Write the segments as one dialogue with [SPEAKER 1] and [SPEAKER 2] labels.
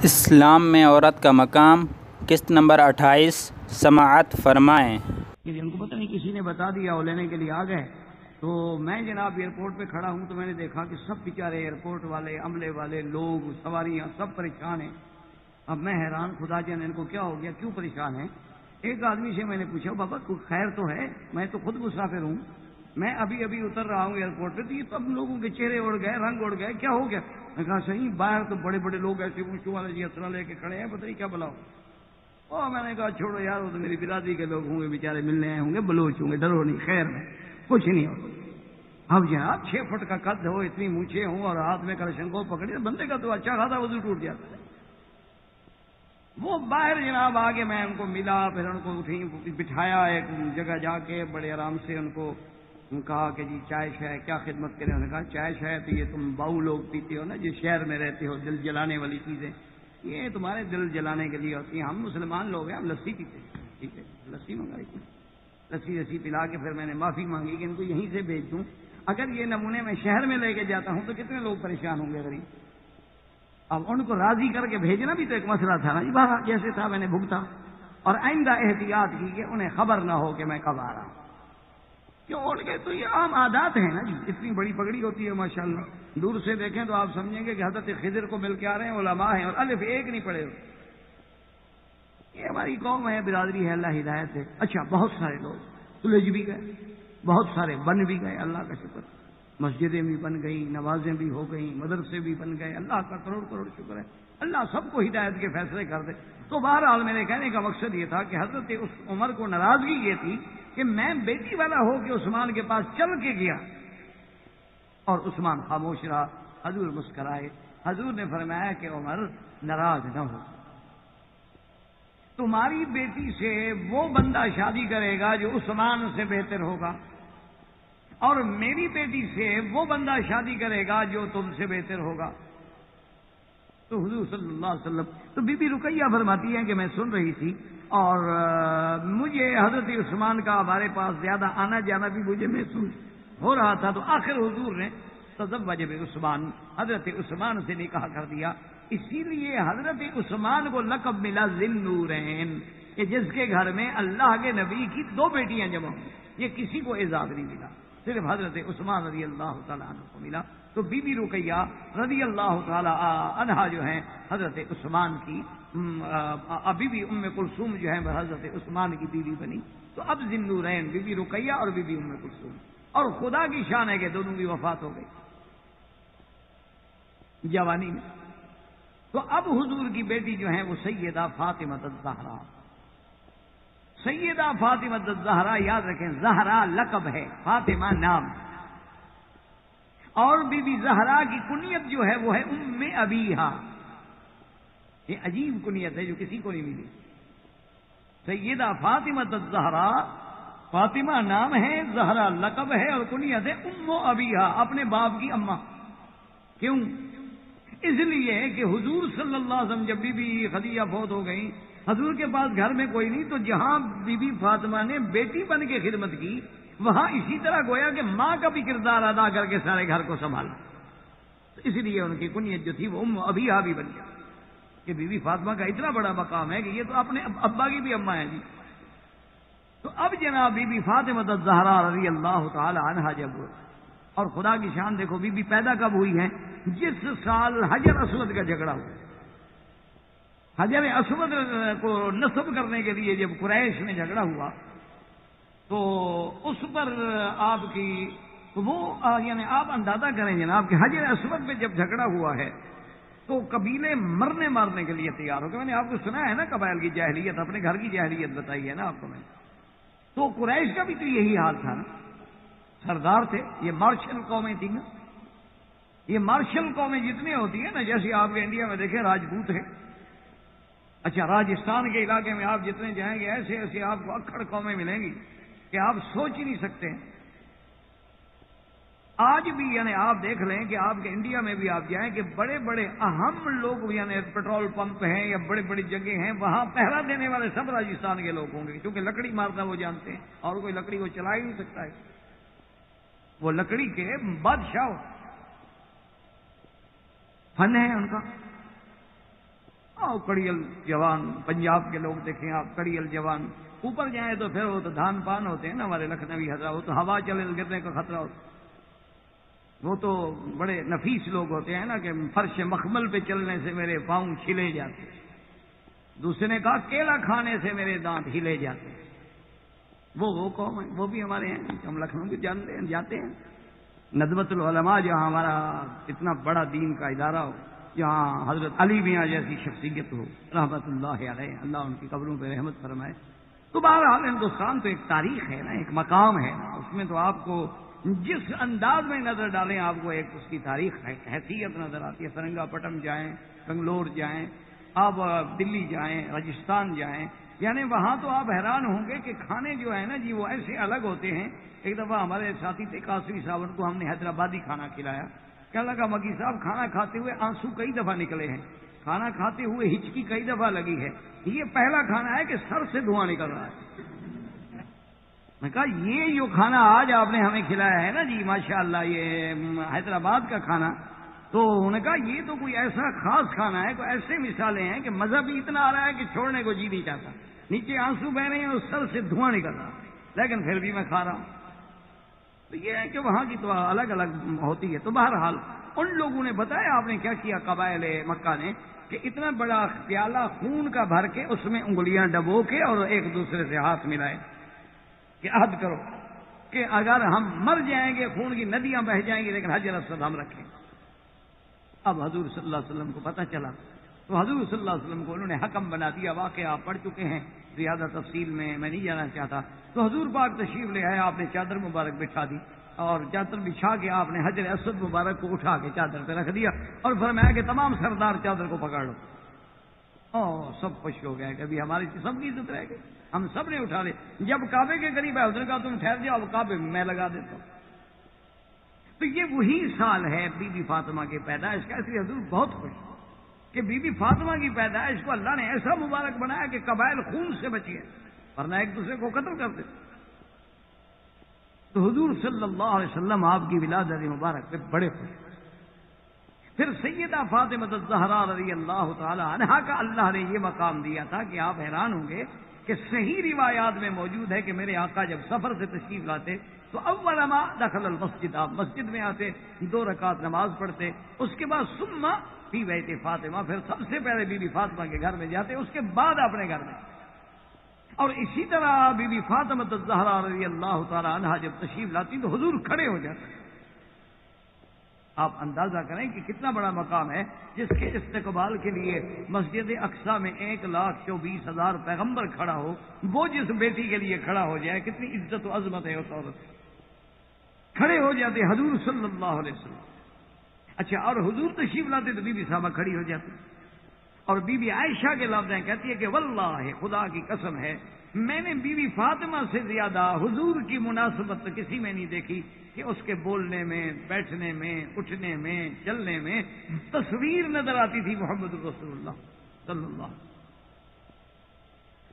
[SPEAKER 1] اسلام میں عورت کا مقام، قسط نمبر 28 سماعت فرمائیں۔
[SPEAKER 2] ان کو پتہ نہیں کسی نے بتا دیا وہ لینے کے لیے آ گئے، تو میں جناب ایئرپورٹ پہ کھڑا ہوں تو میں نے دیکھا کہ سب بیچارے ایئرپورٹ والے، عملے والے لوگ، سواریاں سب پریشان ہیں۔ اب میں حیران، خدا جانے ان کو کیا ہو گیا، کیوں پریشان ہیں۔ ایک آدمی سے میں نے پوچھا، بابا کوئی خیر تو ہے، میں تو خود مسافر ہوں، میں ابھی اتر رہا ہوں ایئرپورٹ پہ، تو یہ سب لوگوں کے چہرے اڑ گئے، رنگ اڑ گئے، کیا ہو گیا۔ میں کہا صحیح، باہر تو بڑے بڑے لوگ ایسے اونچوں والے جی اسلحہ لے کے کھڑے ہیں، پتہ نہیں کیا بلاؤ۔ اور میں نے کہا چھوڑو یار، وہ تو میری برادری کے لوگ ہوں گے، بیچارے ملنے آئے ہوں گے، بلوچ ہوں گے، ڈرو نہیں، خیر میں کچھ نہیں ہوگا۔ اب جناب 6 فٹ کا قد ہو، اتنی مونچھیں ہوں اور ہاتھ میں کلشنکو پکڑی، بندے کا تو اچھا خاصا وضو ٹوٹ جاتا ہے۔ وہ باہر جناب آگے میں ان کو ملا، پھر ان کو بٹھایا ایک جگہ جا کے، بڑے آرام سے ان کو کہا کہ جی چائے شائے کیا خدمت کریں۔ انہوں نے کہا چائے شائے تو یہ تم باؤ لوگ پیتے ہو نا، جس شہر میں رہتے ہو، دل جلانے والی چیزیں یہ تمہارے دل جلانے کے لیے ہوتی ہیں، ہم مسلمان لوگ ہیں، ہم لسی پیتے ہیں۔ ٹھیک ہے، لسی منگائی تھی، لسی پلا کے پھر میں نے معافی مانگی کہ ان کو یہیں سے بھیج دوں، اگر یہ نمونے میں شہر میں لے کے جاتا ہوں تو کتنے لوگ پریشان ہوں گے غریب۔ اب ان کو راضی کر کے بھیجنا بھی تو ایک مسئلہ تھا نا جی، باہر جیسے تھا میں نے بھگتا، اور آئندہ احتیاط کی کہ انہیں خبر نہ ہو کہ میں کب آ رہا ہوں۔ کیوں اڑ گئے تو یہ عام عادات ہیں نا جی، اتنی بڑی پگڑی ہوتی ہے ماشاءاللہ، دور سے دیکھیں تو آپ سمجھیں گے کہ حضرت خضر کو مل کے آ رہے ہیں، علماء ہیں اور الف ایک نہیں پڑے ہوئے۔ یہ ہماری قوم ہے، برادری ہے، اللہ ہدایت ہے۔ اچھا، بہت سارے لوگ سلجھ بھی گئے، بہت سارے بن بھی گئے، اللہ کا شکر، مسجدیں بھی بن گئی، نمازیں بھی ہو گئیں، مدرسے بھی بن گئے، اللہ کا کروڑ کروڑ شکر ہے، اللہ سب کو ہدایت کے فیصلے کر دے۔ تو بہرحال میرے کہنے کا مقصد یہ تھا کہ حضرت عمر کو ناراضگی یہ تھی کہ میں بیٹی والا ہو کے عثمان کے پاس چل کے گیا اور عثمان خاموش رہا۔ حضور مسکرائے، حضور نے فرمایا کہ عمر ناراض نہ ہو، تمہاری بیٹی سے وہ بندہ شادی کرے گا جو عثمان سے بہتر ہوگا، اور میری بیٹی سے وہ بندہ شادی کرے گا جو تم سے بہتر ہوگا۔ تو حضور صلی اللہ علیہ وسلم، تو بی بی رقیہ فرماتی ہیں کہ میں سن رہی تھی اور مجھے حضرت عثمان کا ہمارے پاس زیادہ آنا جانا بھی مجھے محسوس ہو رہا تھا، تو آخر حضور نے تزوج عثمان، حضرت عثمان سے نکاح کر دیا۔ اسی لیے حضرت عثمان کو لقب ملا ذی النورین، کہ جس کے گھر میں اللہ کے نبی کی 2 بیٹیاں جمع ہوئی، یہ کسی کو اعزاز نہیں ملا، صرف حضرت عثمان رضی اللہ تعالیٰ عنہ کو ملا۔ تو بی بی رقیہ رضی اللہ تعالیٰ عنہا جو ہیں حضرت عثمان کی بی بی ام کلثوم جو ہیں حضرت عثمان کی بیوی بنی۔ تو اب ذی النورین بی بی رقیہ اور بی بی ام کلثوم، اور خدا کی شان ہے کہ دونوں کی وفات ہو گئی جوانی میں۔ تو اب حضور کی بیٹی جو ہیں وہ سیدہ فاطمہ الزہرا، سیدہ فاطمہ الزہرا، یاد رکھیں زہرا لقب ہے، فاطمہ نام، اور بی بی زہرا کی کنیت جو ہے وہ ہے ام ابیہا۔ یہ عجیب کنیت ہے جو کسی کو نہیں ملی۔ سیدہ فاطمہ الزہرا، فاطمہ نام ہے، زہرا لقب ہے، اور کنیت ہے ام ابیہا، اپنے باپ کی اماں۔ کیوں؟ اس لیے کہ حضور صلی اللہ علیہ وسلم جب بی بی خدیجہ فوت ہو گئی، حضور کے پاس گھر میں کوئی نہیں، تو جہاں بی بی فاطمہ نے بیٹی بن کے خدمت کی، وہاں اسی طرح گویا کہ ماں کا بھی کردار ادا کر کے سارے گھر کو سنبھالا، اس لیے ان کی کنیت جو تھی وہ ام ابیہا بھی بن گیا، کہ بی بی فاطمہ کا اتنا بڑا مقام ہے کہ یہ تو اپنے ابا کی بھی اماں ہیں جی۔ تو اب جناب بی بی فاطمہ الزہرا رضی اللہ تعالی عنہا جب، اور خدا کی شان دیکھو بی بی پیدا کب ہوئی ہیں؟ جس سال حجر اسود کا جھگڑا ہوا، حجر اسود کو نصب کرنے کے لیے جب قریش میں جھگڑا ہوا، تو اس پر آپ کی وہ یعنی آپ اندازہ کریں جناب کہ حجر اسود پہ جب جھگڑا ہوا ہے تو قبیلے مرنے مارنے کے لیے تیار ہو گئے۔ میں نے آپ کو سنا ہے نا قبائل کی جاہلیت، اپنے گھر کی جاہلیت بتائی ہے نا آپ کو میں، تو قریش کا بھی تو یہی حال تھا نا، سردار تھے، یہ مارشل قومیں تھیں نا، یہ مارشل قومیں جتنی ہوتی ہیں نا، جیسے آپ کے انڈیا میں دیکھیں راجپوت ہے، اچھا راجستھان کے علاقے میں آپ جتنے جائیں گے ایسے ایسے آپ کو اکھڑ قومیں ملیں گی کہ آپ سوچ ہی نہیں سکتے۔ آج بھی یعنی آپ دیکھ لیں کہ آپ کے انڈیا میں بھی آپ جائیں کہ بڑے بڑے اہم لوگ یعنی پیٹرول پمپ ہیں یا بڑے بڑی جگہ ہیں، وہاں پہرا دینے والے سب راجستھان کے لوگ ہوں گے، کیونکہ لکڑی مارنا وہ جانتے ہیں، اور کوئی لکڑی وہ چلا ہی نہیں سکتا ہے، وہ لکڑی کے بادشاہ فن ہے ان کا۔ کڑیل جوان، پنجاب کے لوگ دیکھیں آپ، کڑیل جوان، اوپر جائیں تو پھر وہ تو دھان پان ہوتے ہیں نا ہمارے لکھنوی حضرات، وہ تو ہوا چلے گرنے کا خطرہ ہوتا، وہ تو بڑے نفیس لوگ ہوتے ہیں نا کہ فرش مخمل پہ چلنے سے میرے پاؤں چھلے جاتے، دوسرے نے کہا کیلا کھانے سے میرے دانت ہلے جاتے، وہ قوم ہے، وہ بھی ہمارے ہیں، ہم لکھنؤ کے جاتے ہیں، ندوۃ العلماء جہاں ہمارا اتنا بڑا دین کا ادارہ ہو، جہاں حضرت علی میاں جیسی شخصیت ہو رحمت اللہ علیہ، اللہ ان کی قبروں پہ رحمت فرمائے۔ تو بہرحال ہندوستان تو ایک تاریخ ہے نا، ایک مقام ہے نا، اس میں تو آپ کو جس انداز میں نظر ڈالیں آپ کو ایک اس کی تاریخ حیثیت نظر آتی ہے۔ سرنگا پٹم جائیں، بنگلور جائیں، آپ دلی جائیں، راجستھان جائیں، یعنی وہاں تو آپ حیران ہوں گے کہ کھانے جو ہے نا جی وہ ایسے الگ ہوتے ہیں۔ ایک دفعہ ہمارے ساتھی تھے قاسمی صاحب، ان کو ہم نے حیدرآبادی کھانا کھلایا، کہنے لگا مکی صاحب کھانا کھاتے ہوئے آنسو کئی دفعہ نکلے ہیں، کھانا کھاتے ہوئے ہچکی کئی دفعہ لگی ہے، یہ پہلا کھانا ہے کہ سر سے دھواں نکل رہا ہے۔ میں کہا یہ جو کھانا آج آپ نے ہمیں کھلایا ہے نا جی ماشاءاللہ یہ حیدرآباد کا کھانا، تو انہوں نے کہا یہ تو کوئی ایسا خاص کھانا ہے، کوئی ایسے مثالیں ہیں کہ مزہ بھی اتنا آ رہا ہے کہ چھوڑنے کو جی نہیں چاہتا، نیچے آنسو بہ رہے ہیں اور سر سے دھواں نکل رہا، لیکن پھر بھی میں کھا رہا ہوں۔ تو یہ ہے کہ وہاں کی تو الگ الگ ہوتی ہے۔ تو بہرحال ان لوگوں نے بتایا آپ نے کیا کیا قبائل مکہ نے، کہ اتنا بڑا پیالہ خون کا بھر کے اس میں انگلیاں ڈبو کے اور ایک دوسرے سے ہاتھ ملائے کہ عہد کرو کہ اگر ہم مر جائیں گے خون کی ندیاں بہہ جائیں گی لیکن حجر اسود ہم رکھیں۔ اب حضور صلی اللہ علیہ وسلم کو پتہ چلا تو حضور صلی اللہ علیہ وسلم کو انہوں نے حکم بنا دیا۔ واقعہ آپ پڑھ چکے ہیں، زیادہ تفصیل میں نہیں جانا چاہتا۔ تو حضور پاک تشریف لے آئے، آپ نے چادر مبارک بچھا دی اور چادر بچھا کے آپ نے حجر اسود مبارک کو اٹھا کے چادر پہ رکھ دیا اور فرمایا کہ تمام سردار چادر کو پکڑ لو۔ سب خوش ہو گئے کہ ابھی ہماری سب کی عزت رہ گئی، ہم سب نے اٹھا لے۔ جب کعبے کے قریب ہے حضور نے کہا تم ٹھہر جاؤ، اب کعبے میں لگا دیتا ہوں۔ تو یہ وہی سال ہے بی بی فاطمہ کے پیدائش کا، اس لیے حضور بہت خوش کہ بی بی فاطمہ کی پیدائش کو اللہ نے ایسا مبارک بنایا کہ قبائل خون سے بچے ورنہ ایک دوسرے کو قتل کرتے۔ تو حضور صلی اللہ علیہ وسلم آپ کی ولادت مبارک پہ بڑے خوش۔ پھر سیدہ فاطمہ الزہرا رضی اللہ تعالی عنہا کا اللہ نے یہ مقام دیا تھا کہ آپ حیران ہوں گے کہ صحیح روایات میں موجود ہے کہ میرے آقا جب سفر سے تشریف لاتے تو اول ما دخل المسجد، آپ مسجد میں آتے، 2 رکعت نماز پڑھتے، اس کے بعد ثم فی بیت فاطمہ، پھر سب سے پہلے بی بی فاطمہ کے گھر میں جاتے، اس کے بعد اپنے گھر میں۔ اور اسی طرح بی بی فاطمہ الزہرا رضی اللہ تعالی عنہا جب تشریف لاتی تو حضور کھڑے ہو جاتے۔ آپ اندازہ کریں کہ کتنا بڑا مقام ہے جس کے استقبال کے لیے مسجد اقصی میں 1,24,000 پیغمبر کھڑا ہو، وہ جس بیٹی کے لیے کھڑا ہو جائے کتنی عزت و عظمت ہے اس عورت۔ کھڑے ہو جاتے حضور صلی اللہ علیہ وسلم۔ اچھا، اور حضور تشریف لاتے تو بی بی صاحبہ کھڑی ہو جاتی، اور بی بی عائشہ کے لفظ ہیں، کہتی ہے کہ واللہ خدا کی قسم ہے میں نے بی بی فاطمہ سے زیادہ حضور کی مناسبت تو کسی میں نہیں دیکھی کہ اس کے بولنے میں، بیٹھنے میں، اٹھنے میں، چلنے میں تصویر نظر آتی تھی محمد رسول اللہ صلی اللہ علیہ وسلم۔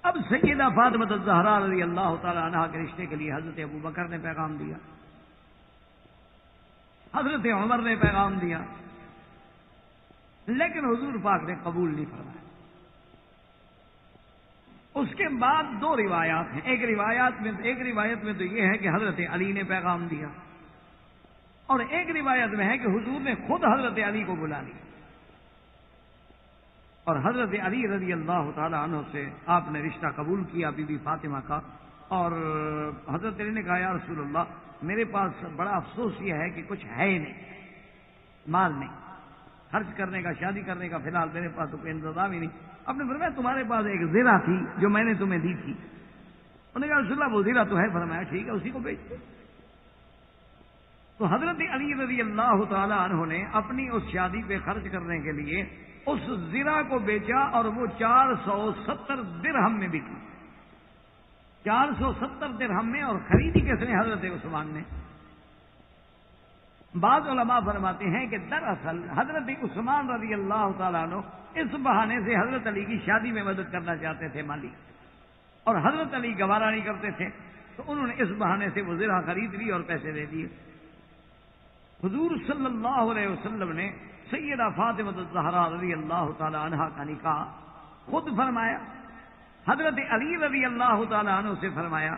[SPEAKER 2] اب سیدہ فاطمہ الزہرا رضی اللہ تعالی عنہا کے رشتے کے لیے حضرت ابوبکر نے پیغام دیا، حضرت عمر نے پیغام دیا، لیکن حضور پاک نے قبول نہیں فرمایا۔ اس کے بعد 2 روایات ہیں، ایک روایت میں تو یہ ہے کہ حضرت علی نے پیغام دیا، اور ایک روایت میں ہے کہ حضور نے خود حضرت علی کو بلا لیا اور حضرت علی رضی اللہ تعالی عنہ سے آپ نے رشتہ قبول کیا بی بی فاطمہ کا۔ اور حضرت علی نے کہا یا رسول اللہ میرے پاس بڑا افسوس یہ ہے کہ کچھ ہے ہی نہیں، مال نہیں خرچ کرنے کا، شادی کرنے کا، فی الحال میرے پاس تو کوئی انتظام ہی نہیں۔ آپ نے فرمایا تمہارے پاس ایک زرہ تھی جو میں نے تمہیں دی تھی۔ انہوں نے کہا رسول اللہ وہ زرہ تو ہے، فرمایا ٹھیک ہے اسی کو بیچ دو۔ تو حضرت علی رضی اللہ تعالی عنہ نے اپنی اس شادی پہ خرچ کرنے کے لیے اس زرہ کو بیچا اور وہ 470 درہم میں بکی، 470 درہم میں، اور خریدی کس نے؟ حضرت عثمان نے۔ بعض علماء فرماتے ہیں کہ دراصل حضرت عثمان رضی اللہ تعالیٰ عنہ اس بہانے سے حضرت علی کی شادی میں مدد کرنا چاہتے تھے مالی، اور حضرت علی گوارا نہیں کرتے تھے، تو انہوں نے اس بہانے سے وہ زرہ خرید لی اور پیسے دے دیے۔ حضور صلی اللہ علیہ وسلم نے سیدہ فاطمہ الزہرا رضی اللہ تعالی عنہا کا نکاح خود فرمایا، حضرت علی رضی اللہ تعالی عنہ سے فرمایا.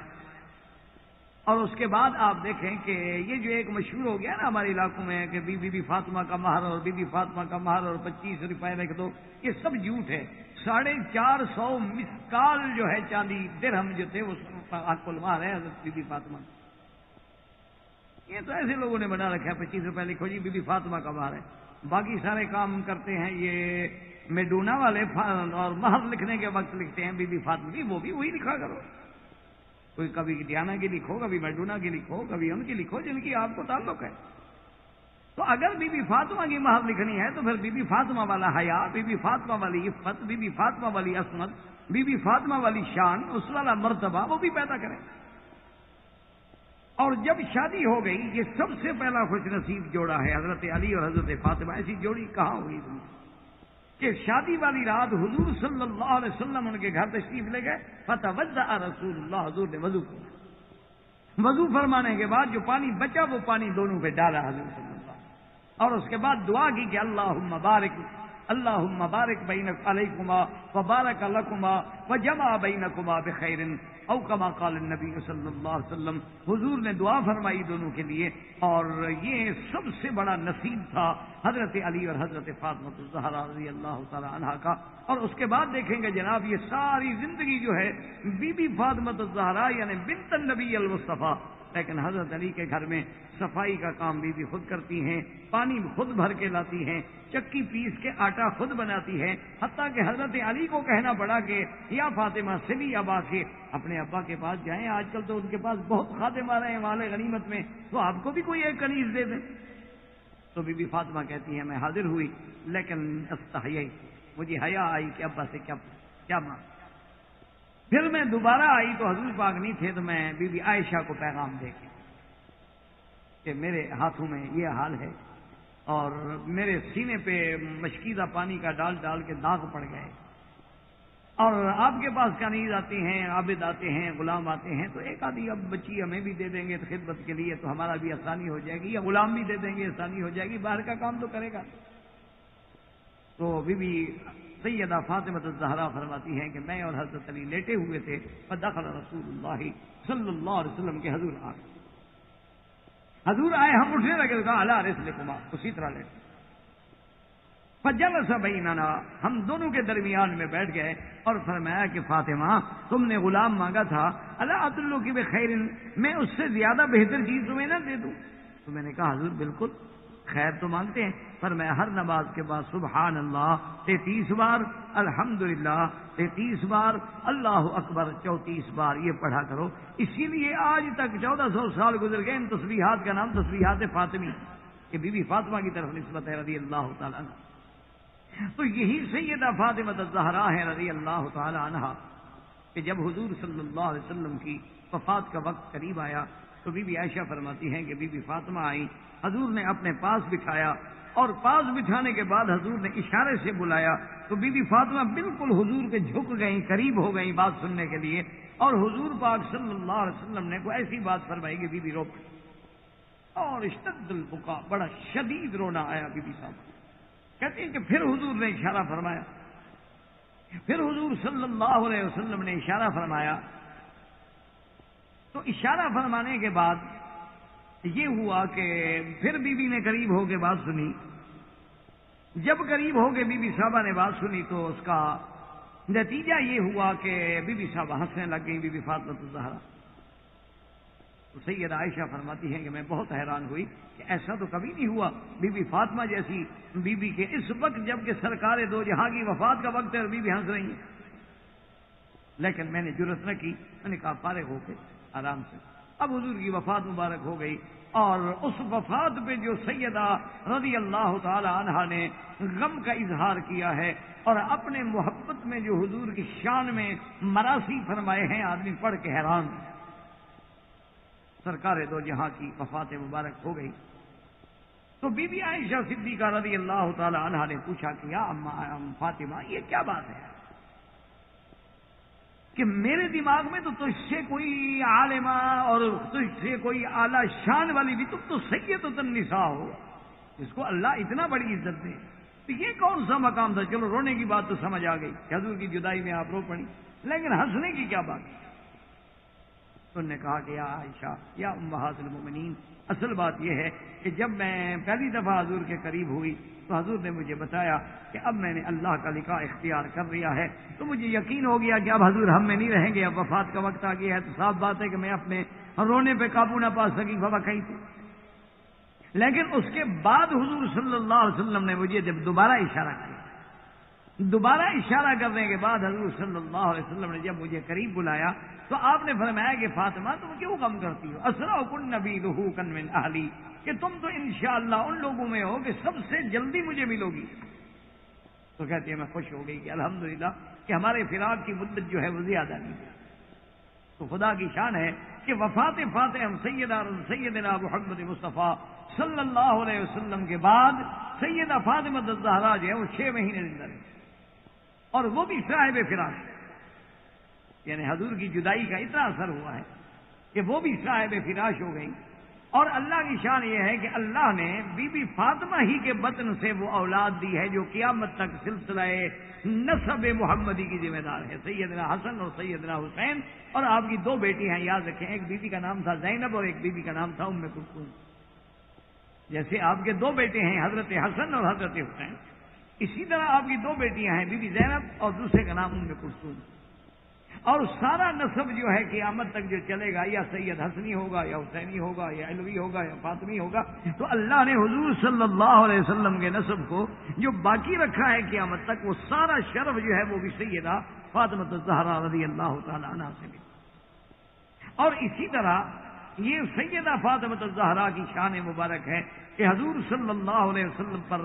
[SPEAKER 2] اور اس کے بعد آپ دیکھیں کہ یہ جو ایک مشہور ہو گیا نا ہمارے علاقوں میں کہ بی بی فاطمہ کا مہر اور بی بی فاطمہ کا مہر اور 25 روپئے رکھ دو، یہ سب جھوٹ ہے. 450 مسکال جو ہے چاندی درہم جو تھے اس کو مہر ہے حضرت بی بی فاطمہ. یہ تو ایسے لوگوں نے بنا رکھا ہے 25 روپئے لکھو جی بی بی فاطمہ کا مہر ہے. باقی سارے کام کرتے ہیں یہ میڈونا والے، اور مہر لکھنے کے وقت لکھتے ہیں بی بی فاطمہ کی، وہ بھی وہی لکھا کرو. کوئی کبھی ڈیانا کی لکھو، کبھی میڈونا کی لکھو، کبھی ان کی لکھو جن کی آپ کو تعلق ہے. تو اگر بی بی فاطمہ کی مہر لکھنی ہے تو پھر بی بی فاطمہ والا حیا، بی بی فاطمہ والی عفت، بی بی فاطمہ والی عصمت، بی بی فاطمہ والی شان، اس والا مرتبہ وہ بھی پیدا کریں. اور جب شادی ہو گئی، یہ سب سے پہلا خوش نصیب جوڑا ہے حضرت علی اور حضرت فاطمہ. ایسی جوڑی کہاں ہوئی کہ شادی والی رات حضور صلی اللہ علیہ وسلم ان کے گھر تشریف لے گئے. فتوضأ رسول اللہ، حضور نے وضو فرمانے کے بعد جو پانی بچا وہ پانی دونوں پہ ڈالا حضور صلی اللہ علیہ وسلم، اور اس کے بعد دعا کی کہ اللہم بارک بینک علیکما وبارک لکما وجمع بینکما بخیر، او کما قال النبی صلی اللہ علیہ وسلم. حضور نے دعا فرمائی دونوں کے لیے، اور یہ سب سے بڑا نصیب تھا حضرت علی اور حضرت فاطمہ الزہرا رضی اللہ تعالی عنہا کا. اور اس کے بعد دیکھیں گے جناب یہ ساری زندگی جو ہے بی بی فاطمہ الزہرا یعنی بنت النبی المصطفیٰ. لیکن حضرت علی کے گھر میں صفائی کا کام بی بی خود کرتی ہیں، پانی خود بھر کے لاتی ہیں، چکی پیس کے آٹا خود بناتی ہیں. حتیٰ کہ حضرت علی کو کہنا پڑا کہ یا فاطمہ سلی ابا کے، اپنے ابا کے پاس جائیں، آج کل تو ان کے پاس بہت خادم آ رہے ہیں مال غنیمت میں، تو آپ کو بھی کوئی ایک کنیز دے دیں. تو بی بی فاطمہ کہتی ہیں میں حاضر ہوئی لیکن استحییت، مجھے حیا آئی کہ ابا سے کیا مانگ. پھر میں دوبارہ آئی تو حضور پاک نہیں تھے، تو میں بی بی عائشہ کو پیغام دے کے کہ میرے ہاتھوں میں یہ حال ہے اور میرے سینے پہ مشکیزہ پانی کا ڈال ڈال کے داغ پڑ گئے، اور آپ کے پاس کنیز آتی ہیں، عابد آتے ہیں، غلام آتے ہیں، تو ایک آدھی اب بچی ہمیں بھی دے دیں گے تو خدمت کے لیے تو ہمارا بھی آسانی ہو جائے گی، یا غلام بھی دے دیں گے آسانی ہو جائے گی، باہر کا کام تو کرے گا. تو بی بی سیدہ فاطمہ الزہرا فرماتی ہیں کہ میں اور حضرت علی لیٹے ہوئے تھے، فدخل رسول اللہ صلی اللہ علیہ وسلم کے حضور آئے، ہم اٹھنے لگے، کہا علی رسلکما، اسی طرح لیٹے. فجلس بیننا، ہم دونوں کے درمیان میں بیٹھ گئے اور فرمایا کہ فاطمہ تم نے غلام مانگا تھا، الا ادلک بخیر، میں اس سے زیادہ بہتر چیز تمہیں نہ دے دوں؟ تو میں نے کہا حضور بالکل، خیر تو مانگتے ہیں. پر میں ہر نماز کے بعد سبحان اللہ 33 بار، الحمدللہ 33 بار، اللہ اکبر 34 بار یہ پڑھا کرو. اسی لیے آج تک 1400 سال گزر گئے، ان تسبیحات کا نام تسبیحات فاطمی کہ بی بی فاطمہ کی طرف نسبت ہے رضی اللہ تعالیٰ عنہ. تو یہی سیدہ فاطمہ الزہرا ہے رضی اللہ تعالی عنہا کہ جب حضور صلی اللہ علیہ وسلم کی وفات کا وقت قریب آیا تو بی بی عائشہ فرماتی ہیں کہ بی بی فاطمہ آئی، حضور نے اپنے پاس بٹھایا، اور پاس بٹھانے کے بعد حضور نے اشارے سے بلایا تو بی بی فاطمہ بالکل حضور کے جھک گئیں، قریب ہو گئیں بات سننے کے لیے. اور حضور پاک صلی اللہ علیہ وسلم نے کوئی ایسی بات فرمائی کہ بی بی رو پڑی، اور اشتد البکا، بڑا شدید رونا آیا بی بی صاحب. کہتے ہیں کہ پھر حضور نے اشارہ فرمایا، پھر حضور صلی اللہ علیہ وسلم نے اشارہ فرمایا. تو اشارہ فرمانے کے بعد یہ ہوا کہ پھر بی بی نے قریب ہو کے بات سنی. جب قریب ہو کے بی بی صاحبہ نے بات سنی تو اس کا نتیجہ یہ ہوا کہ بی بی صاحبہ ہنسنے لگ گئی، بی بی فاطمہ الزہرا. تو سیدہ عائشہ فرماتی ہیں کہ میں بہت حیران ہوئی کہ ایسا تو کبھی نہیں ہوا، بی بی فاطمہ جیسی بی بی کے اس وقت جب کہ سرکار دو جہاں کی وفات کا وقت ہے اور بی بی ہنس رہی ہیں. لیکن میں نے جرأت نہ کی، میں نے کہا فارغ ہو کے آرام سے. اب حضور کی وفات مبارک ہو گئی، اور اس وفات پہ جو سیدہ رضی اللہ تعالی عنہا نے غم کا اظہار کیا ہے اور اپنے محبت میں جو حضور کی شان میں مراثی فرمائے ہیں، آدمی پڑھ کے حیران. سرکار دو جہاں کی وفات مبارک ہو گئی تو بی بی عائشہ صدیقہ رضی اللہ تعالی عنہا نے پوچھا کہ یا ام فاطمہ یہ کیا بات ہے کہ میرے دماغ میں تو تجھ سے کوئی عالمہ اور تجھ سے کوئی اعلی شان والی بھی، تم تو سیدۃ النساء ہو، جس کو اللہ اتنا بڑی عزت دے، تو یہ کون سا مقام تھا؟ چلو رونے کی بات تو سمجھ آ گئی کہ حضور کی جدائی میں آپ رو پڑی، لیکن ہنسنے کی کیا بات؟ تو انہوں نے کہا کہ یا عائشہ یا امہات المومنین، اصل بات یہ ہے کہ جب میں پہلی دفعہ حضور کے قریب ہوئی تو حضور نے مجھے بتایا کہ اب میں نے اللہ کا لقاء اختیار کر لیا ہے، تو مجھے یقین ہو گیا کہ اب حضور ہم میں نہیں رہیں گے، اب وفات کا وقت آ گیا ہے۔ تو صاف بات ہے کہ میں اپنے رونے پہ قابو نہ پا سکی، فبکیت۔ لیکن اس کے بعد حضور صلی اللہ علیہ وسلم نے مجھے جب دوبارہ اشارہ کیا، دوبارہ اشارہ کرنے کے بعد حضور صلی اللہ علیہ وسلم نے جب مجھے قریب بلایا تو آپ نے فرمایا کہ فاطمہ تم کیوں غم کرتی ہو؟ اسرعکن نبیلہ من اہلی، کہ تم تو انشاءاللہ ان لوگوں میں ہو کہ سب سے جلدی مجھے ملو گی۔ تو کہتی ہے میں خوش ہو گئی کہ الحمدللہ کہ ہمارے فراق کی مدت جو ہے وہ زیادہ نہیں ہے۔ تو خدا کی شان ہے کہ وفات فاطمہ سیدنا محمد مصطفیٰ صلی اللہ علیہ وسلم کے بعد سیدہ فاطمہ الزہرا جو ہے وہ 6 مہینے زندہ رہی، اور وہ بھی صاحب فراش، یعنی حضور کی جدائی کا اتنا اثر ہوا ہے کہ وہ بھی صاحب فراش ہو گئی۔ اور اللہ کی شان یہ ہے کہ اللہ نے بی بی فاطمہ ہی کے بطن سے وہ اولاد دی ہے جو قیامت تک سلسلہ نسب محمدی کی ذمہ دار ہے، سیدنا حسن اور سیدنا حسین۔ اور آپ کی 2 بیٹی ہیں، یاد رکھیں، ایک بیوی کا نام تھا زینب اور ایک بیوی کا نام تھا ام کلثوم۔ جیسے آپ کے 2 بیٹے ہیں حضرت حسن اور حضرت حسین، اسی طرح آپ کی 2 بیٹیاں ہیں، بی بی زینب اور دوسرے کا نام ام کلثوم۔ اور سارا نسب جو ہے قیامت تک جو چلے گا، یا سید حسنی ہوگا یا حسینی ہوگا یا علوی ہوگا یا فاطمی ہوگا، تو اللہ نے حضور صلی اللہ علیہ وسلم کے نسب کو جو باقی رکھا ہے قیامت تک، وہ سارا شرف جو ہے وہ بھی سیدہ فاطمہ الزہرا رضی اللہ تعالی عنہا سے بھی۔ اور اسی طرح یہ سیدہ فاطمہ الزہرا کی شان مبارک ہے کہ حضور صلی اللہ علیہ وسلم پر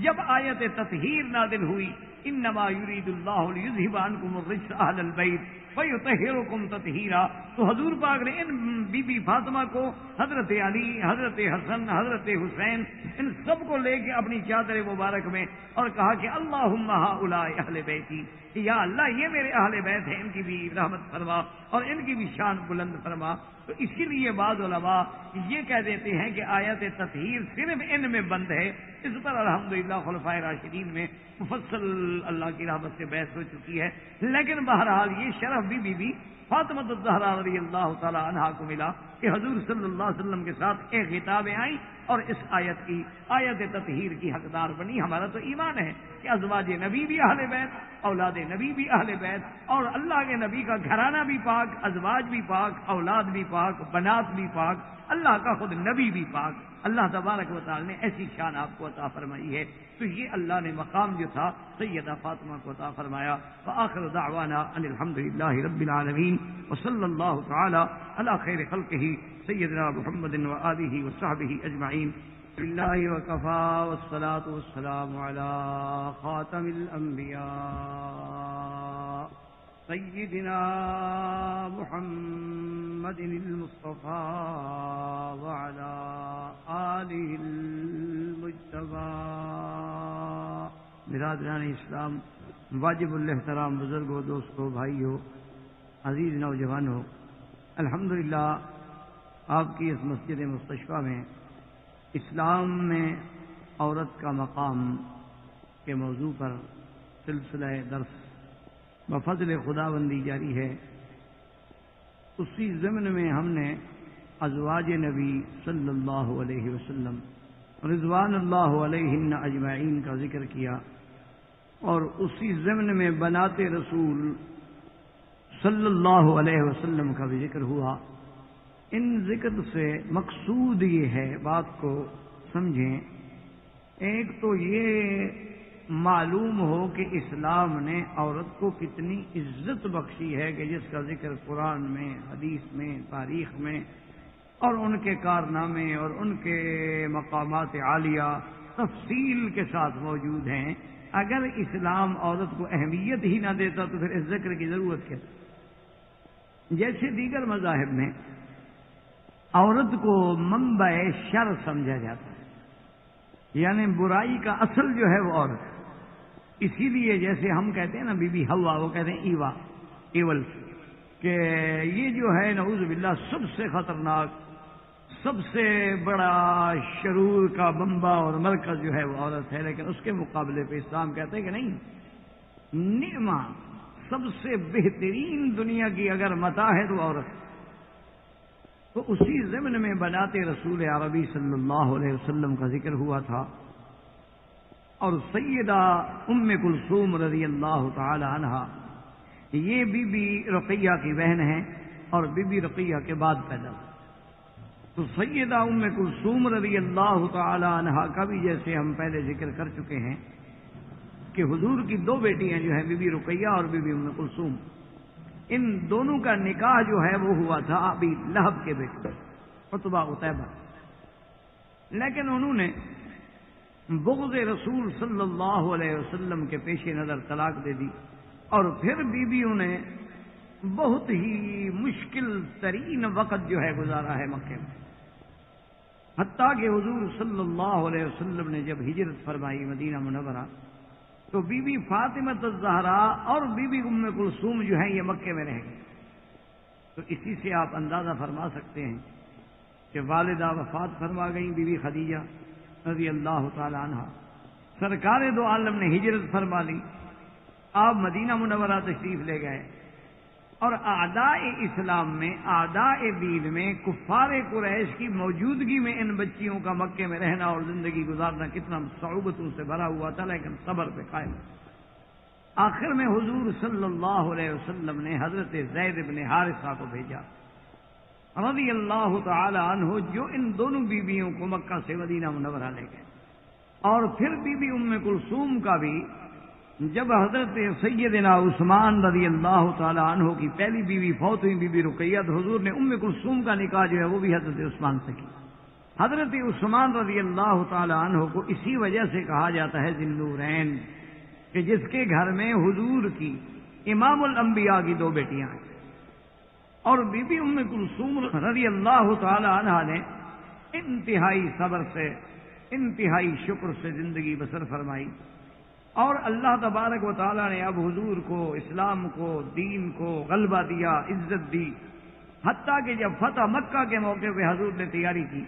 [SPEAKER 2] جب آیت تطہیر نازل ہوئی، انما یرید اللہ لیذھب عنکم الرجس اہل البیت ویطہرکم تطہیرا، تو حضور پاک نے ان بی بی فاطمہ کو، حضرت علی، حضرت حسن، حضرت حسین، ان سب کو لے کے اپنی چادر مبارک میں اور کہا کہ اللہم ہؤلاء اہل بیتی، یا اللہ یہ میرے اہل بیت ہیں، ان کی بھی رحمت فرما اور ان کی بھی شان بلند فرما۔ تو اسی لیے بعض علماء یہ کہہ دیتے ہیں کہ آیت تطہیر صرف ان میں بند ہے، اس پر الحمدللہ خلفائے راشدین میں مفصل اللہ کی رحمت سے بحث ہو چکی ہے۔ لیکن بہرحال یہ شرف بھی بی بی فاطمہ الزہرا رضی اللہ تعالی عنہا کو ملا کہ حضور صلی اللہ علیہ وسلم کے ساتھ ایک خطابیں آئیں اور اس آیت کی، آیت تطہیر کی حقدار بنی۔ ہمارا تو ایمان ہے کہ ازواج نبی بھی اہل بیت، اولاد نبی بھی اہل بیت، اور اللہ کے نبی کا گھرانہ بھی پاک، ازواج بھی پاک، اولاد بھی پاک، بنات بھی پاک، اللہ کا خود نبی بھی پاک۔ اللہ تبارک و تعالی نے ایسی شان آپ کو عطا فرمائی ہے، تو یہ اللہ نے مقام جو تھا سیدہ فاطمہ کو عطا فرمایا۔ وآخر دعوانا ان الحمدللہ رب العالمین، وصلی اللہ تعالی علی خیر خلقہ سیدنا محمد وآلہ وصحبہ اجمعین۔ باللہ وکفا والصلاة والسلام علی خاتم الانبیاء سیدنا محمد المصطفى وعلى آلہ المجتبى۔ برادران اسلام، واجب الاحترام بزرگوں، دوستوں، بھائیوں، عزیز نوجوانوں، الحمدللہ آپ کی اس مسجد مستشفیٰ میں اسلام میں عورت کا مقام کے موضوع پر سلسلہ درس بفضل خداوندی جاری ہے۔ اسی ضمن میں ہم نے ازواج نبی صلی اللہ علیہ وسلم رضوان اللہ علیہن اجمعین کا ذکر کیا، اور اسی ضمن میں بنات رسول صلی اللہ علیہ وسلم کا بھی ذکر ہوا۔ ان ذکر سے مقصود یہ ہے، بات کو سمجھیں، ایک تو یہ معلوم ہو کہ اسلام نے عورت کو کتنی عزت بخشی ہے کہ جس کا ذکر قرآن میں، حدیث میں، تاریخ میں، اور ان کے کارنامے اور ان کے مقامات عالیہ تفصیل کے ساتھ موجود ہیں۔ اگر اسلام عورت کو اہمیت ہی نہ دیتا تو پھر اس ذکر کی ضرورت کیا؟ جیسے دیگر مذاہب میں عورت کو منبع شر سمجھا جاتا ہے، یعنی برائی کا اصل جو ہے وہ عورت۔ اسی لیے جیسے ہم کہتے ہیں نا بی بی ہوا، وہ کہتے ہیں ایوا، ایول، کہ یہ جو ہے نعوذ باللہ سب سے خطرناک، سب سے بڑا شرور کا بمبا اور مرکز جو ہے وہ عورت ہے، لیکن اس کے مقابلے پہ اسلام کہتے ہیں کہ نہیں، نعمہ سب سے بہترین دنیا کی اگر متاع ہے تو عورت. تو اسی ضمن میں بناتے رسول عربی صلی اللہ علیہ وسلم کا ذکر ہوا تھا، اور سیدہ ام کلثوم رضی اللہ تعالی عنہا یہ بی بی رقیہ کی بہن ہیں اور بی بی رقیہ کے بعد پیدا ہوئی. تو سیدہ ام کلثوم رضی اللہ تعالی عنہا کا بھی جیسے ہم پہلے ذکر کر چکے ہیں کہ حضور کی دو بیٹیاں جو ہیں بی بی رقیہ اور بی بی ام کلثوم، ان دونوں کا نکاح جو ہے وہ ہوا تھا ابی لہب کے بیٹے عتبہ عتیبہ، لیکن انہوں نے بغض رسول صلی اللہ علیہ وسلم کے پیش نظر طلاق دے دی، اور پھر بیویوں نے بہت ہی مشکل ترین وقت جو ہے گزارا ہے مکے میں، حتیٰ کہ حضور صلی اللہ علیہ وسلم نے جب ہجرت فرمائی مدینہ منورہ تو بی بی فاطمہ الزہراء اور بی بی ام کلثوم جو ہیں یہ مکے میں رہ گئے. تو اسی سے آپ اندازہ فرما سکتے ہیں کہ والدہ وفات فرما گئیں بی بی خدیجہ رضی اللہ تعالی عنہ، سرکار دو عالم نے ہجرت فرما لی، آپ مدینہ منورہ تشریف لے گئے، اور اعداء اسلام میں اعداء دین میں کفار قریش کی موجودگی میں ان بچیوں کا مکے میں رہنا اور زندگی گزارنا کتنا صعوبتوں سے بھرا ہوا تھا، لیکن صبر پہ قائم. آخر میں حضور صلی اللہ علیہ وسلم نے حضرت زید بن حارثہ کو بھیجا رضی اللہ تعالی عنہ، جو ان دونوں بیویوں کو مکہ سے مدینہ منورہ لے گئے. اور پھر بی بی ام کلثوم کا بھی جب حضرت سیدنا عثمان رضی اللہ تعالی عنہ کی پہلی بیوی فوت ہوئی بی بی رقیہ، تو حضور نے ام کلثوم کا نکاح جو ہے وہ بھی حضرت عثمان سے کی. حضرت عثمان رضی اللہ تعالی عنہ کو اسی وجہ سے کہا جاتا ہے ذی النورین، کہ جس کے گھر میں حضور کی امام الانبیاء کی دو بیٹیاں ہیں. اور بی بی ام کلثوم رضی اللہ تعالی عنہ نے انتہائی صبر سے، انتہائی شکر سے زندگی بسر فرمائی، اور اللہ تبارک و تعالیٰ نے اب حضور کو، اسلام کو، دین کو غلبہ دیا، عزت دی. حتیٰ کہ جب فتح مکہ کے موقع پہ حضور نے تیاری کی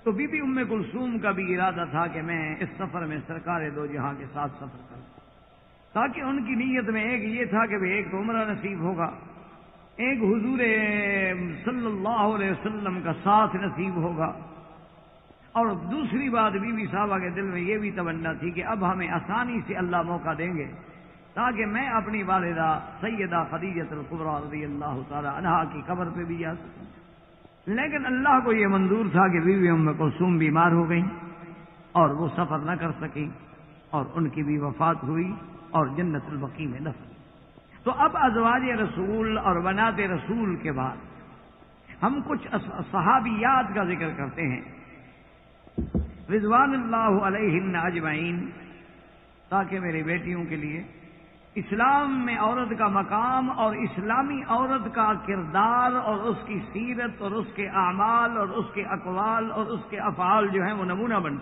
[SPEAKER 2] تو بی بی ام کلثوم کا بھی ارادہ تھا کہ میں اس سفر میں سرکار دو جہاں کے ساتھ سفر کروں، تاکہ ان کی نیت میں ایک یہ تھا کہ ایک تو عمرہ نصیب ہوگا، ایک حضور صلی اللہ علیہ وسلم کا ساتھ نصیب ہوگا، اور دوسری بات بی بی صاحبہ کے دل میں یہ بھی تمنا تھی کہ اب ہمیں آسانی سے اللہ موقع دیں گے تاکہ میں اپنی والدہ سیدہ خدیجہ الکبریٰ رضی اللہ تعالی عنہا کی قبر پہ بھی جا سکوں. لیکن اللہ کو یہ منظور تھا کہ بی بی ام کلثوم بیمار ہو گئیں اور وہ سفر نہ کر سکیں، اور ان کی بھی وفات ہوئی اور جنت البقیع میں دفن. تو اب ازواج رسول اور بنات رسول کے بعد ہم کچھ صحابیات کا ذکر کرتے ہیں رضوان اللہ علیہن اجمعین، تاکہ میری بیٹیوں کے لیے اسلام میں عورت کا مقام اور اسلامی عورت کا کردار اور اس کی سیرت اور اس کے اعمال اور اس کے اقوال اور اس کے افعال جو ہیں وہ نمونہ بن،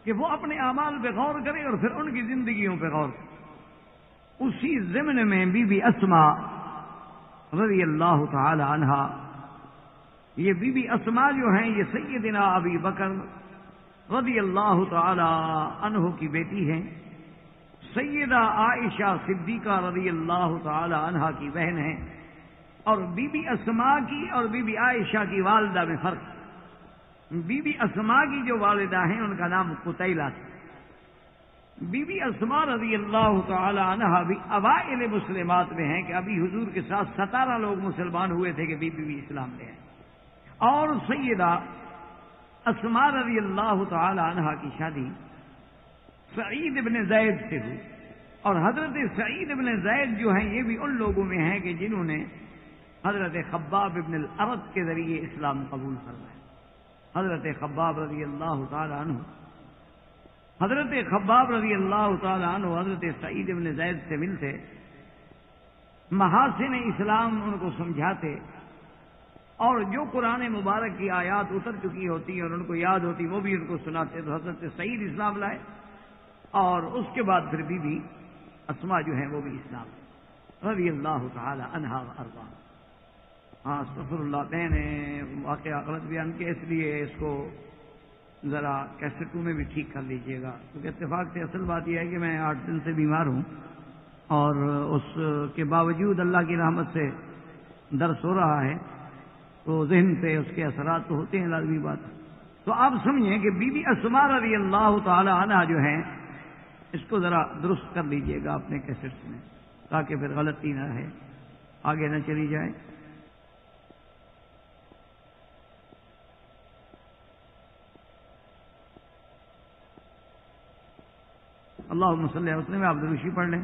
[SPEAKER 2] کہ وہ اپنے اعمال پہ غور کرے اور پھر ان کی زندگیوں پہ غور کرے. اسی ضمن میں بی بی اسماء رضی اللہ تعالی عنہا، یہ بی بی اسماء جو ہیں یہ سیدنا ابی بکر رضی اللہ تعالی عنہ کی بیٹی ہیں، سیدہ عائشہ صدیقہ رضی اللہ تعالی عنہا کی بہن ہیں. اور بی بی اسماء کی اور بی بی عائشہ کی والدہ میں فرق. بی بی اسماء کی جو والدہ ہیں ان کا نام قتیلہ تھا. بی بی اسماء رضی اللہ تعالی عنہا بھی اوائل مسلمات میں ہیں کہ ابھی حضور کے ساتھ 17 لوگ مسلمان ہوئے تھے کہ بی بی اسلام لے آئے. اور سیدہ اسماء رضی اللہ تعالی عنہا کی شادی سعید ابن زید سے ہوئی، اور حضرت سعید ابن زید جو ہیں یہ بھی ان لوگوں میں ہیں کہ جنہوں نے حضرت خباب ابن الارت کے ذریعے اسلام قبول فرمایا. حضرت خباب رضی اللہ تعالی عنہ، حضرت خباب رضی اللہ تعالی عنہ حضرت سعید ابن زید سے ملتے، محاسن اسلام ان کو سمجھاتے، اور جو قرآن مبارک کی آیات اتر چکی ہوتی اور ان کو یاد ہوتی وہ بھی ان کو سناتے. تو حضرت سعید اسلام لائے، اور اس کے بعد پھر بی اسماء جو ہیں وہ بھی اسلام رضی اللہ تعالی عنہا و ارضاہا. ہاں استغفر اللہ، میں نے واقعہ غلط بیان کیا، اس لیے اس کو ذرا کیسٹوں میں بھی ٹھیک کر لیجئے گا، کیونکہ اتفاق سے اصل بات یہ ہے کہ میں 8 دن سے بیمار ہوں، اور اس کے باوجود اللہ کی رحمت سے درس ہو رہا ہے، تو ذہن پہ اس کے اثرات تو ہوتے ہیں، لازمی بات ہے۔ تو آپ سمجھیں کہ بی بی اسماء رضی اللہ تعالی عنہا جو ہیں، اس کو ذرا درست کر لیجئے گا اپنے کیسٹس میں، تاکہ پھر غلطی نہ رہے، آگے نہ چلی جائے۔ اللہم صلی اللہ علیہ وسلم، آپ دروشی پڑھ لیں،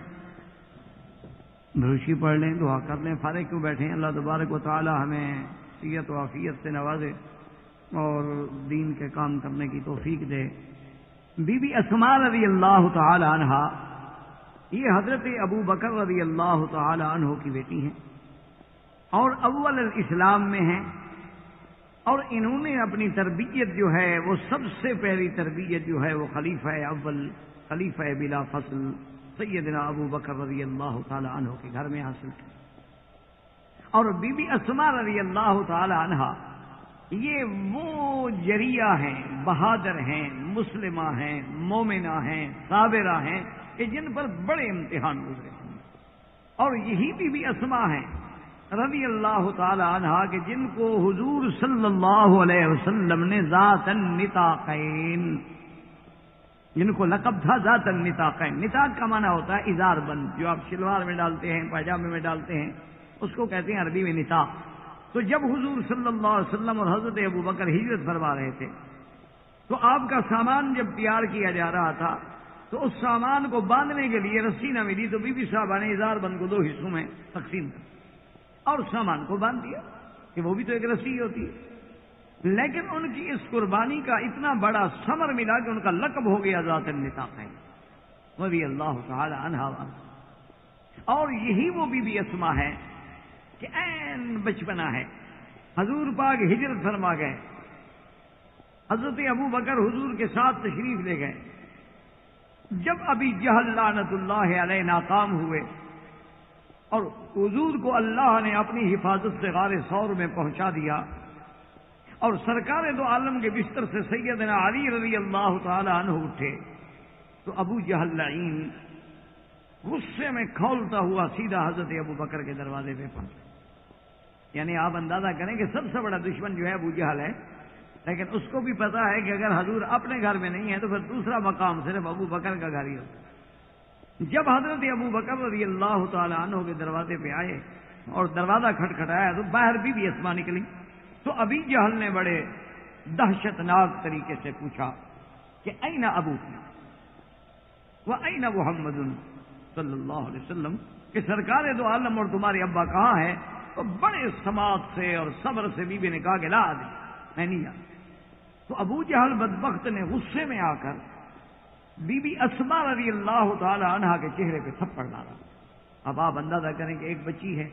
[SPEAKER 2] دروشی پڑھ لیں، دعا کر لیں، فارغ کیوں بیٹھیں؟ اللہ تبارک و تعالی ہمیں صحت و عافیت سے نوازے اور دین کے کام کرنے کی توفیق دے۔ بی بی اسماء رضی اللہ تعالی عنہا یہ حضرت ابو بکر رضی اللہ تعالی عنہ کی بیٹی ہیں، اور اول الاسلام میں ہیں، اور انہوں نے اپنی تربیت جو ہے وہ سب سے پہلی تربیت جو ہے وہ خلیفہ اول، خلیفہ بلا فصل سیدنا ابو بکر رضی اللہ تعالی عنہ کے گھر میں حاصل کی۔ اور بی بی اسماء رضی اللہ تعالی عنہا یہ وہ جریہ ہیں، بہادر ہیں، مسلمہ ہیں، مومنہ ہیں، صابرہ ہیں کہ جن پر بڑے امتحان گزرے ہیں، اور یہی بی بی اسماء ہیں رضی اللہ تعالی عنہا کہ جن کو حضور صلی اللہ علیہ وسلم نے ذات النطاقین، جن کو لقب تھا ذات النطاقین۔ نطاق کا معنی ہوتا ہے ازار بند، جو آپ شلوار میں ڈالتے ہیں، پاجامے میں ڈالتے ہیں، اس کو کہتے ہیں عربی میں نطاق۔ تو جب حضور صلی اللہ علیہ وسلم اور حضرت ابو بکر ہجرت فرما رہے تھے، تو آپ کا سامان جب تیار کیا جا رہا تھا، تو اس سامان کو باندھنے کے لیے رسی نہ ملی، تو بی بی صاحبہ نے ازار بند کو 2 حصوں میں تقسیم کر اور سامان کو باندھ دیا، کہ وہ بھی تو ایک رسی ہوتی ہے۔ لیکن ان کی اس قربانی کا اتنا بڑا ثمر ملا کہ ان کا لقب ہو گیا ذات النطاقین رضی اللہ تعالی عنہا۔ اور یہی وہ بی بی اسماء ہے کہ عین بچپنا ہے، حضور پاک ہجرت فرما گئے، حضرت ابو بکر حضور کے ساتھ تشریف لے گئے، جب ابی جہل لعنت اللہ علیہ ناکام ہوئے اور حضور کو اللہ نے اپنی حفاظت سے غار ثور میں پہنچا دیا، اور سرکار دو عالم کے بستر سے سیدنا علی رضی اللہ تعالی عنہ اٹھے، تو ابو جہل لعین غصے میں کھولتا ہوا سیدھا حضرت ابو بکر کے دروازے پہ پہنچا۔ یعنی آپ اندازہ کریں کہ سب سے بڑا دشمن جو ہے ابو جہل ہے، لیکن اس کو بھی پتا ہے کہ اگر حضور اپنے گھر میں نہیں ہے تو پھر دوسرا مقام صرف ابو بکر کا گھر ہی ہوتا۔ جب حضرت ابو بکر رضی اللہ تعالی عنہ کے دروازے پہ آئے اور دروازہ کھٹکھٹایا تو باہر بی بی اسماء نکلی، تو ابی جہل نے بڑے دہشت ناک طریقے سے پوچھا کہ این ابوک و این محمد صلی اللہ علیہ وسلم، کہ سرکار دو عالم اور تمہارے ابا کہاں ہے؟ تو بڑے سماعت سے اور صبر سے بی بی نے کہا کہ لا ادری، میں نہیں جانتا۔ تو ابو جہل بدبخت نے غصے میں آ کر بی بی اسماء رضی اللہ تعالی عنہا کے چہرے پہ تھپڑ مارا۔ اب آپ اندازہ کریں کہ ایک بچی ہے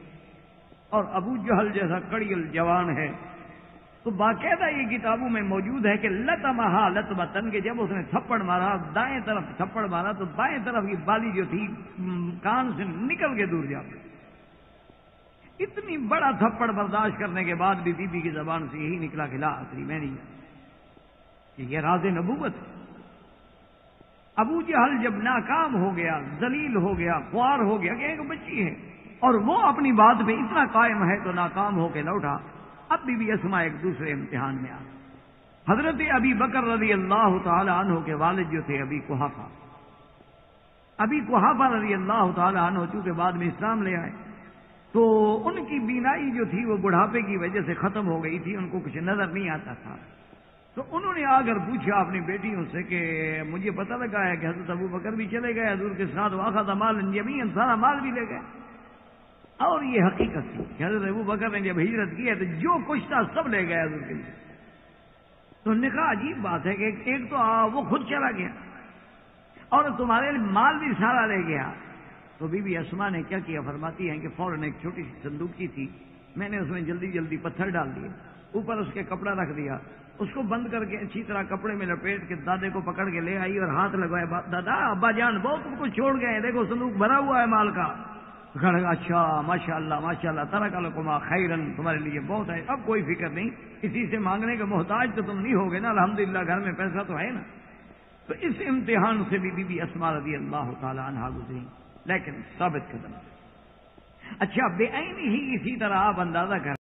[SPEAKER 2] اور ابو جہل جیسا کڑیل جوان ہے، تو باقاعدہ یہ کتابوں میں موجود ہے کہ لطمہا لطمتن، کہ جب اس نے تھپڑ مارا، دائیں طرف تھپڑ مارا تو بائیں طرف کی بالی جو تھی کان سے نکل کے دور جا گئی۔ اتنی بڑا تھپڑ برداشت کرنے کے بعد بھی بی بی کی زبان سے یہی نکلا کہ لا ادری، میں نہیں جانتا، کہ یہ راز نبوت ہے۔ ابو جہل جب ناکام ہو گیا، ذلیل ہو گیا، خوار ہو گیا کہ ایک بچی ہے اور وہ اپنی بات پہ اتنا قائم ہے، تو ناکام ہو کے لوٹا۔ اب بی بی اسماء ایک دوسرے امتحان میں آ گئی۔ حضرت ابی بکر رضی اللہ تعالی عنہ کے والد جو تھے ابی قحافہ، ابی قحافہ رضی اللہ تعالی عنہ چونکہ بعد میں اسلام لے آئے، تو ان کی بینائی جو تھی وہ بڑھاپے کی وجہ سے ختم ہو گئی تھی، ان کو کچھ نظر نہیں آتا تھا۔ تو انہوں نے آ کر پوچھا اپنی بیٹیوں سے کہ مجھے پتہ لگا ہے کہ حضرت ابو بکر بھی چلے گئے حضور کے ساتھ، واخذ مالا جمیعا، سارا مال بھی لے گئے۔ اور یہ حقیقت تھی کہ حضرت ابو بکر نے جب ہجرت کی ہے تو جو کچھ تھا سب لے گئے حضور کے لیے۔ تو انہوں نے کہا عجیب بات ہے کہ ایک تو وہ خود چلا گیا اور تمہارے مال بھی سارا لے گیا۔ تو بی بی اسماء نے کیا کیا، فرماتی ہیں کہ فوراً ایک چھوٹی سی صندوقی تھی، میں نے اس میں جلدی جلدی پتھر ڈال دیے، اوپر اس کے کپڑا رکھ دیا، اس کو بند کر کے اچھی طرح کپڑے میں لپیٹ کے دادے کو پکڑ کے لے آئی اور ہاتھ لگوائے، دادا ابا جان بہت کچھ چھوڑ گئے، دیکھو صندوق بھرا ہوا ہے مال کا۔ اچھا ماشاء اللہ ترک لکما خیرن، تمہارے لیے بہت ہے، اب کوئی فکر نہیں، کسی سے مانگنے کے محتاج تو تم نہیں ہوگے نا، الحمدللہ گھر میں پیسہ تو ہے نا۔ تو اس امتحان سے بھی بی بی اسماء رضی اللہ تعالی عنہا گزری، لیکن ثابت قدم۔ اچھا بے عینی ہی اسی طرح آپ اندازہ کر